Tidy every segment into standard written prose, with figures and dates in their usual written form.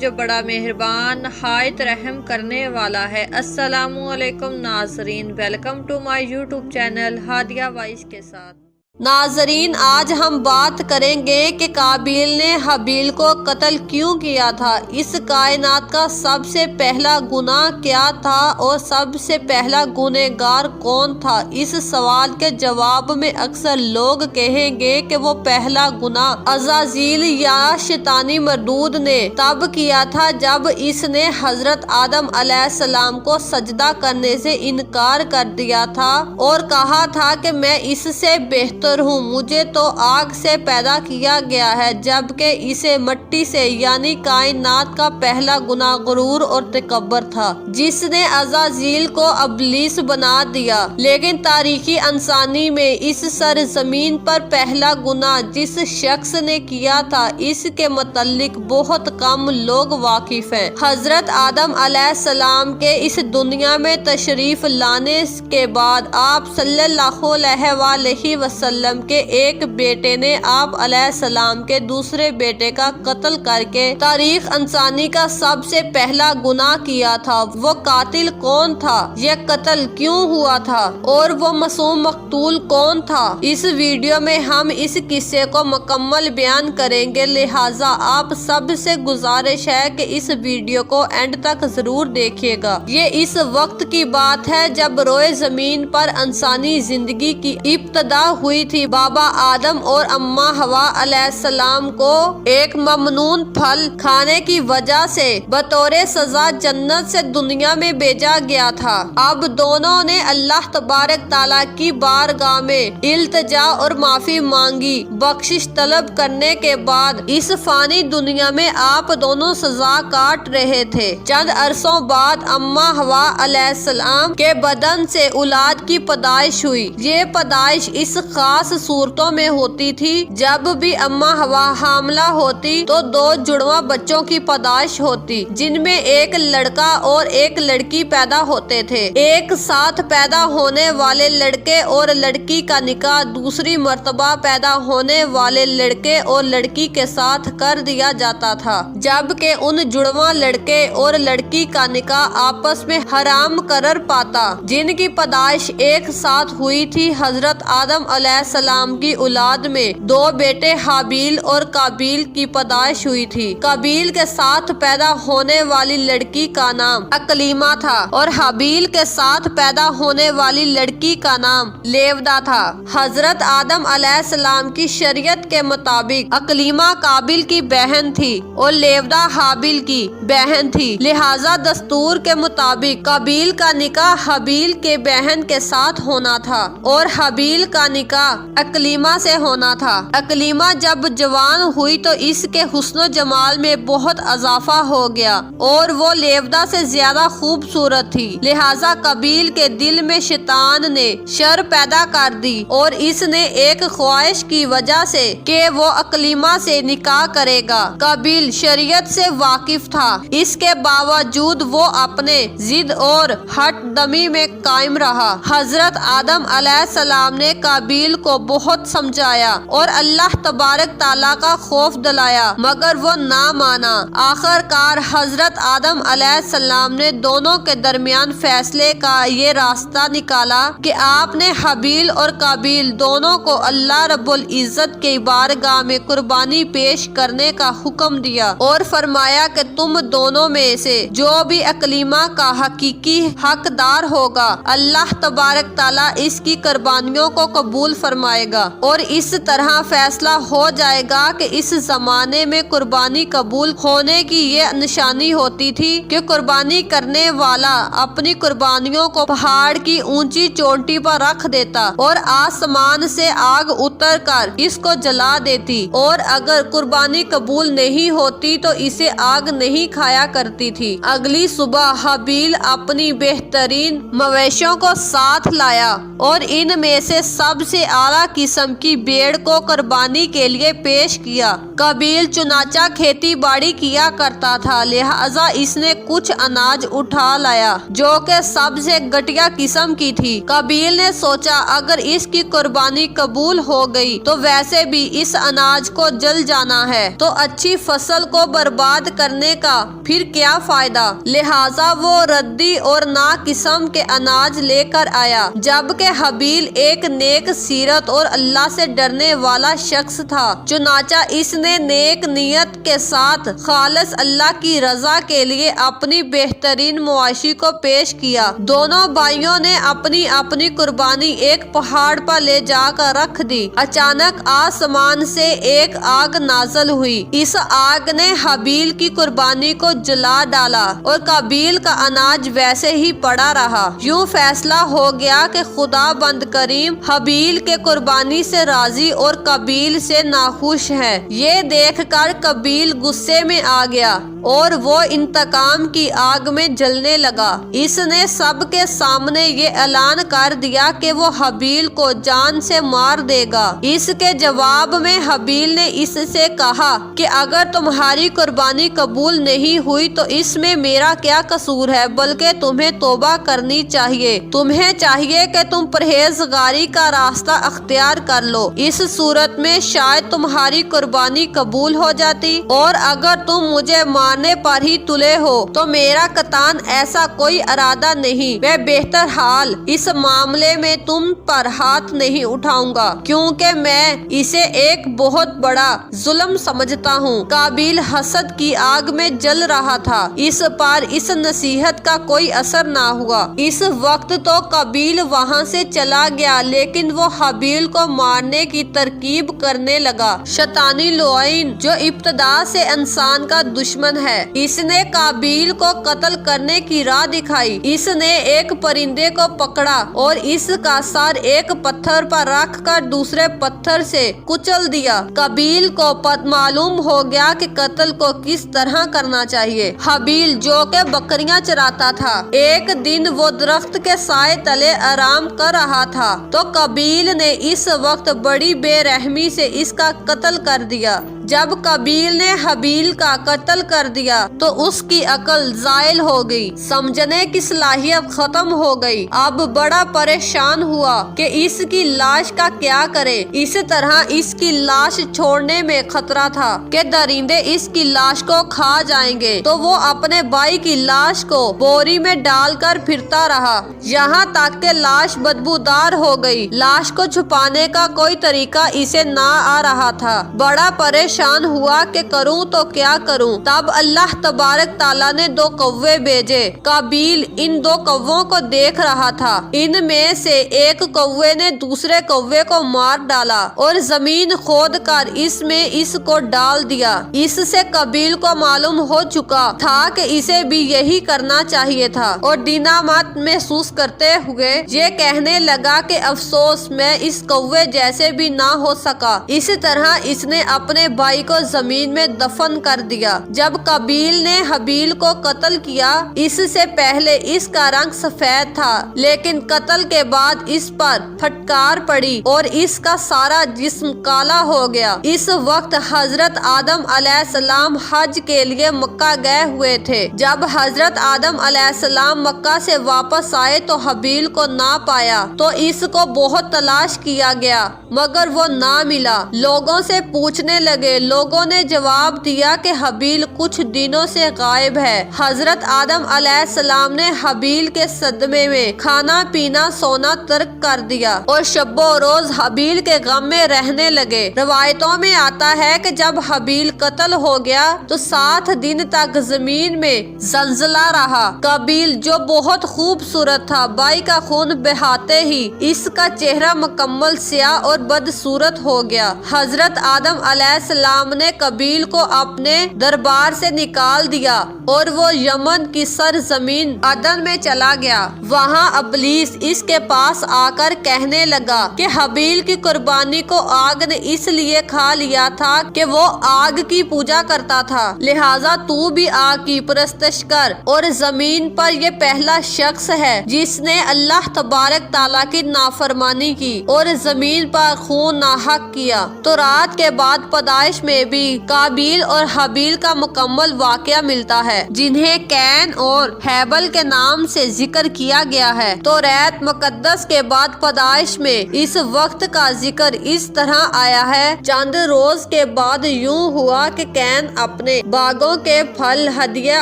جو بڑا مہربان نہایت رحم کرنے والا ہے۔ السلام علیکم ناظرین، welcome to my YouTube channel Hadia voice کے ساتھ۔ ناظرین، آج ہم بات کریں گے کہ قابیل نے حابیل کو قتل کیوں کیا تھا، اس کائنات کا سب سے پہلا گناہ کیا تھا اور سب سے پہلا گنہگار کون تھا۔ اس سوال کے جواب میں اکثر لوگ کہیں گے کہ وہ پہلا گناہ عزازیل یا شیطانی مردود نے تب کیا تھا جب اس نے حضرت آدم علیہ السلام کو سجدہ کرنے سے انکار کر دیا تھا اور کہا تھا کہ میں اس سے بہتر ہوں، مجھے تو آگ سے پیدا کیا گیا ہے، جبکہ اسے مٹی سے، یعنی کائنات کا پہلا گناہ غرور اور تکبر تھا جس نے عزازیل کو ابلیس بنا دیا۔ لیکن تاریخ انسانی میں اس سرزمین پر پہلا گناہ جس شخص نے کیا تھا اس کے متعلق بہت کم لوگ واقف ہیں۔ حضرت آدم علیہ السلام کے اس دنیا میں تشریف لانے کے بعد آپ صلی اللہ علیہ وآلہ وسلم کے ایک بیٹے نے آپ علیہ السلام کے دوسرے بیٹے کا قتل کر کے تاریخ انسانی کا سب سے پہلا گناہ کیا تھا۔ وہ قاتل کون تھا، یہ قتل کیوں ہوا تھا اور وہ معصوم مقتول کون تھا، اس ویڈیو میں ہم اس قصے کو مکمل بیان کریں گے، لہٰذا آپ سب سے گزارش ہے کہ اس ویڈیو کو اینڈ تک ضرور دیکھیے گا۔ یہ اس وقت کی بات ہے جب روئے زمین پر انسانی زندگی کی ابتدا ہوئی تھی۔ بابا آدم اور اماں حوا علیہ السلام کو ایک ممنوع پھل کھانے کی وجہ سے بطور سزا جنت سے دنیا میں بھیجا گیا تھا۔ اب دونوں نے اللہ تبارک تعالیٰ کی بارگاہ میں التجا اور معافی مانگی۔ بخشش طلب کرنے کے بعد اس فانی دنیا میں آپ دونوں سزا کاٹ رہے تھے۔ چند عرصوں بعد اماں حوا علیہ السلام کے بدن سے اولاد کی پیدائش ہوئی۔ یہ پیدائش اس خاص صورتوں میں ہوتی تھی جب بھی اماں حوا حاملہ ہوتی تو دو جڑواں بچوں کی پیدائش ہوتی جن میں ایک لڑکا اور ایک لڑکی پیدا ہوتے تھے۔ ایک ساتھ پیدا ہونے والے لڑکے اور لڑکی کا نکاح دوسری مرتبہ پیدا ہونے والے لڑکے اور لڑکی کے ساتھ کر دیا جاتا تھا، جبکہ ان جڑواں لڑکے اور لڑکی کا نکاح آپس میں حرام قرار پاتا جن کی پیدائش ایک ساتھ ہوئی تھی۔ حضرت آدم علیہ السلام کی اولاد میں دو بیٹے حابیل اور قابیل کی پیدائش ہوئی تھی۔ قابیل کے ساتھ پیدا ہونے والی لڑکی کا نام اقلیمہ تھا اور حابیل کے ساتھ پیدا ہونے والی لڑکی کا نام لیودا تھا۔ حضرت آدم علیہ السلام کی شریعت کے مطابق اقلیمہ قابیل کی بہن تھی اور لیودا حابیل کی بہن تھی، لہٰذا دستور کے مطابق قابیل کا نکاح حابیل کے بہن کے ساتھ ہونا تھا اور حابیل کا نکاح اقلیمہ سے ہونا تھا۔ اقلیمہ جب جوان ہوئی تو اس کے حسن و جمال میں بہت اضافہ ہو گیا اور وہ لیودا سے زیادہ خوبصورت تھی، لہٰذا قابیل کے دل میں شیطان نے شر پیدا کر دی اور اس نے ایک خواہش کی وجہ سے کہ وہ اقلیمہ سے نکاح کرے گا۔ قابیل شریعت سے واقف تھا، اس کے باوجود وہ اپنے ضد اور ہٹ دمی میں قائم رہا۔ حضرت آدم علیہ السلام نے قابیل کو بہت سمجھایا اور اللہ تبارک تعالیٰ کا خوف دلایا مگر وہ نہ مانا۔ آخر کار حضرت آدم علیہ السلام نے دونوں کے درمیان فیصلے کا یہ راستہ نکالا کہ آپ نے حابیل اور قابیل دونوں کو اللہ رب العزت کی بارگاہ میں قربانی پیش کرنے کا حکم دیا اور فرمایا کہ تم دونوں میں سے جو بھی اقلیمہ کا حقیقی حقدار ہوگا اللہ تبارک تعالیٰ اس کی قربانیوں کو قبول فرمائے گا، اور اس طرح فیصلہ ہو جائے گا کہ اس زمانے میں قربانی قبول ہونے کی یہ نشانی ہوتی تھی کہ قربانی کرنے والا اپنی قربانیوں کو پہاڑ کی اونچی چوٹی پر رکھ دیتا اور آسمان سے آگ اتر کر اس کو جلا دیتی، اور اگر قربانی قبول نہیں ہوتی تو اسے آگ نہیں کھایا کرتی تھی۔ اگلی صبح حابیل اپنی بہترین مویشیوں کو ساتھ لایا اور ان میں سے سب سے اعلیٰ قسم کی بھیڑ کو قربانی کے لیے پیش کیا۔ قابیل چنانچہ کھیتی باڑی کیا کرتا تھا، لہٰذا اس نے کچھ اناج اٹھا لایا جو کہ سب سے گھٹیا قسم کی تھی۔ قابیل نے سوچا اگر اس کی قربانی قبول ہو گئی تو ویسے بھی اس اناج کو جل جانا ہے، تو اچھی فصل کو برباد کرنے کا پھر کیا فائدہ، لہٰذا وہ ردی اور نا قسم کے اناج لے کر آیا۔ جبکہ حابیل ایک نیک سیرت اور اللہ سے ڈرنے والا شخص تھا، چنانچہ اس نے نیک نیت کے ساتھ خالص اللہ کی رضا کے لیے اپنی بہترین مواشی کو پیش کیا۔ دونوں بھائیوں نے اپنی اپنی قربانی ایک پہاڑ پر لے جا کر رکھ دی۔ اچانک آسمان سے ایک آگ نازل ہوئی، اس آگ نے حابیل کی قربانی کو جلا ڈالا اور قابیل کا اناج ویسے ہی پڑا رہا۔ یوں فیصلہ ہو گیا کہ خدا بند کریم حابیل کے قربانی سے راضی اور قابیل سے ناخوش ہے۔ یہ دیکھ کر قابیل غصے میں آ گیا اور وہ انتقام کی آگ میں جلنے لگا۔ اس نے سب کے سامنے یہ اعلان کر دیا کہ وہ حابیل کو جان سے مار دے گا۔ اس کے جواب میں حابیل نے اس سے کہا کہ اگر تمہاری قربانی قبول نہیں ہوئی تو اس میں میرا کیا قصور ہے، بلکہ تمہیں توبہ کرنی چاہیے۔ تمہیں چاہیے کہ تم پرہیزگاری کا راستہ اختیار کر لو، اس صورت میں شاید تمہاری قربانی قبول ہو جاتی، اور اگر تم مجھے مارنے پر ہی تلے ہو تو میرا قطعاً ایسا کوئی ارادہ نہیں۔ میں بہتر حال اس معاملے میں تم پر ہاتھ نہیں اٹھاؤں گا، کیونکہ میں اسے ایک بہت بڑا ظلم سمجھتا ہوں۔ قابیل حسد کی آگ میں جل رہا تھا، اس پر اس نصیحت کا کوئی اثر نہ ہوا۔ اس وقت تو قابیل وہاں سے چلا گیا، لیکن وہ حابیل کو مارنے کی ترکیب کرنے لگا۔ شیطانی لعین جو ابتدا سے انسان کا دشمن ہے، اس نے قابیل کو قتل کرنے کی راہ دکھائی۔ اس نے ایک پرندے کو پکڑا اور اس کا سر ایک پتھر پر رکھ کر دوسرے پتھر سے کچل دیا۔ قابیل کو معلوم ہو گیا کہ قتل کو کس طرح کرنا چاہیے۔ حابیل جو کہ بکریاں چراتا تھا، ایک دن وہ درخت کے سائے تلے آرام کر رہا تھا تو قابیل نے اس وقت بڑی بے رحمی سے اس کا قتل کر دیا۔ جب قابیل نے حابیل کا قتل کر دیا تو اس کی عقل زائل ہو گئی، سمجھنے کی صلاحیت ختم ہو گئی۔ اب بڑا پریشان ہوا کہ اس کی لاش کا کیا کرے۔ اس طرح اس کی لاش چھوڑنے میں خطرہ تھا کہ درندے اس کی لاش کو کھا جائیں گے، تو وہ اپنے بھائی کی لاش کو بوری میں ڈال کر پھرتا رہا، یہاں تک کہ لاش بدبودار ہو گئی۔ لاش کو چھپانے کا کوئی طریقہ اسے نہ آ رہا تھا۔ بڑا پریشان ہوا کہ کروں تو کیا کروں۔ تب اللہ تبارک تعالیٰ نے 2 کوے بھیجے۔ قابیل ان 2 کووں کو دیکھ رہا تھا، ان میں سے ایک کوے نے دوسرے کوے کو مار ڈالا اور زمین کھود کر اس میں اس کو ڈال دیا۔ اس سے قابیل کو معلوم ہو چکا تھا کہ اسے بھی یہی کرنا چاہیے تھا، اور ندامت محسوس کرتے ہوئے یہ کہنے لگا کہ افسوس، میں اس کوے جیسے بھی نہ ہو سکا۔ اسی طرح اس نے اپنے بھائی کو زمین میں دفن کر دیا۔ جب قابیل نے حابیل کو قتل کیا، اس سے پہلے اس کا رنگ سفید تھا، لیکن قتل کے بعد اس پر پھٹکار پڑی اور اس کا سارا جسم کالا ہو گیا۔ اس وقت حضرت آدم علیہ السلام حج کے لیے مکہ گئے ہوئے تھے۔ جب حضرت آدم علیہ السلام مکہ سے واپس آئے تو حابیل کو نہ پایا، تو اس کو بہت تلاش کیا گیا مگر وہ نہ ملا۔ لوگوں سے پوچھنے لگے، لوگوں نے جواب دیا کہ حابیل کچھ دنوں سے غائب ہے۔ حضرت آدم علیہ السلام نے حابیل کے صدمے میں کھانا پینا سونا ترک کر دیا اور شب و روز حابیل کے غم میں رہنے لگے۔ روایتوں میں آتا ہے کہ جب حابیل قتل ہو گیا تو 7 دن تک زمین میں زلزلہ رہا۔ قابیل جو بہت خوبصورت تھا، بھائی کا خون بہاتے ہی اس کا چہرہ مکمل سیاہ اور بدصورت ہو گیا۔ حضرت آدم علیہ السلام السلام نے قابیل کو اپنے دربار سے نکال دیا اور وہ یمن کی سرزمین عدن میں چلا گیا۔ وہاں ابلیس اس کے پاس آ کر کہنے لگا کہ حابیل کی قربانی کو آگ نے اس لیے کھا لیا تھا کہ وہ آگ کی پوجا کرتا تھا، لہٰذا تو بھی آگ کی پرستش کر، اور زمین پر یہ پہلا شخص ہے جس نے اللہ تبارک تعالیٰ کی نافرمانی کی اور زمین پر خون ناحق کیا۔ تو رات کے بعد پیدائش میں بھی قابیل اور حابیل کا مکمل واقعہ ملتا ہے، جنہیں کین اور ہیبل کے نام سے ذکر کیا گیا ہے۔ تو ریت مقدس کے بعد پیدائش میں اس وقت کا ذکر اس طرح آیا ہے: چند روز کے بعد یوں ہوا کہ کین اپنے باغوں کے پھل ہدیہ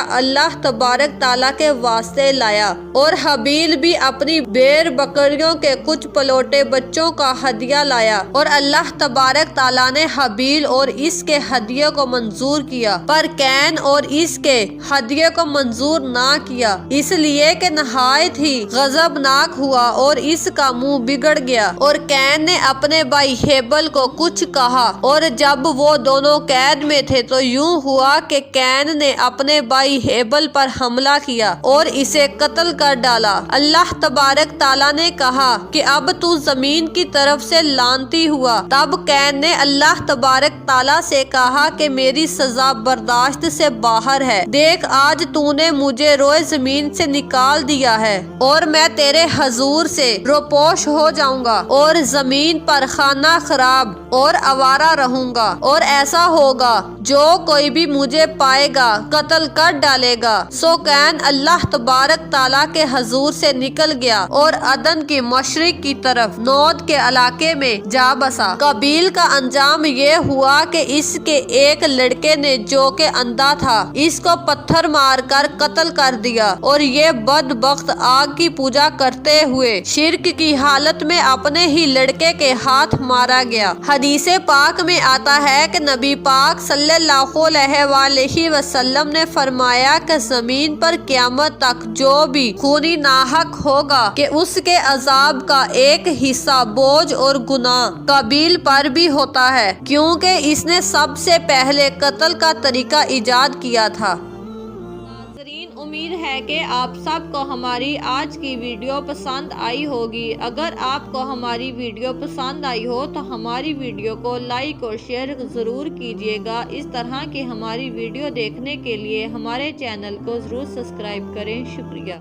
اللہ تبارک تعالیٰ کے واسطے لایا، اور حابیل بھی اپنی بیر بکریوں کے کچھ پلوٹے بچوں کا ہدیہ لایا، اور اللہ تبارک تعالیٰ نے حابیل اور اس کے ہدیے کو منظور کیا، پر کین اور اس کے ہدیے کو منظور نہ کیا، اس لیے کہ نہایت ہی غضبناک ہوا اور اس کا منہ بگڑ گیا۔ اور کین نے اپنے بھائی ہیبل کو کچھ کہا، اور جب وہ دونوں قید میں تھے تو یوں ہوا کہ کین نے اپنے بھائی ہیبل پر حملہ کیا اور اسے قتل کر ڈالا۔ اللہ تبارک تعالیٰ نے کہا کہ اب تو زمین کی طرف سے لعنتی ہوا۔ تب کین نے اللہ تبارک تعالیٰ سے کہا کہ میری سزا برداشت سے باہر ہے، دیکھ آج تو نے مجھے روئے زمین سے نکال دیا ہے، اور میں تیرے حضور سے روپوش ہو جاؤں گا اور زمین پر خانہ خراب اور آوارہ رہوں گا، اور ایسا ہوگا جو کوئی بھی مجھے پائے گا قتل کر ڈالے گا۔ سو کین اللہ تبارک تعالیٰ کے حضور سے نکل گیا اور عدن کی مشرق کی طرف نود کے علاقے میں جا بسا۔ قابیل کا انجام یہ ہوا کہ اس کے ایک لڑکے نے جو کہ اندھا تھا اس کو پتھر مار کر قتل کر دیا، اور یہ بدبخت آگ کی پوجا کرتے ہوئے شرک کی حالت میں اپنے ہی لڑکے کے ہاتھ مارا گیا۔ حدیث پاک میں آتا ہے کہ نبی پاک صلی اللہ علیہ وآلہ وسلم نے فرمایا کہ زمین پر قیامت تک جو بھی خونی ناحق ہوگا کہ اس کے عذاب کا ایک حصہ بوجھ اور گناہ قابیل پر بھی ہوتا ہے، کیونکہ اس نے سب سے پہلے قتل کا طریقہ ایجاد کیا تھا۔ امید ہے کہ آپ سب کو ہماری آج کی ویڈیو پسند آئی ہوگی۔ اگر آپ کو ہماری ویڈیو پسند آئی ہو تو ہماری ویڈیو کو لائک اور شیئر ضرور کیجیے گا۔ اس طرح کی ہماری ویڈیو دیکھنے کے لیے ہمارے چینل کو ضرور سبسکرائب کریں۔ شکریہ۔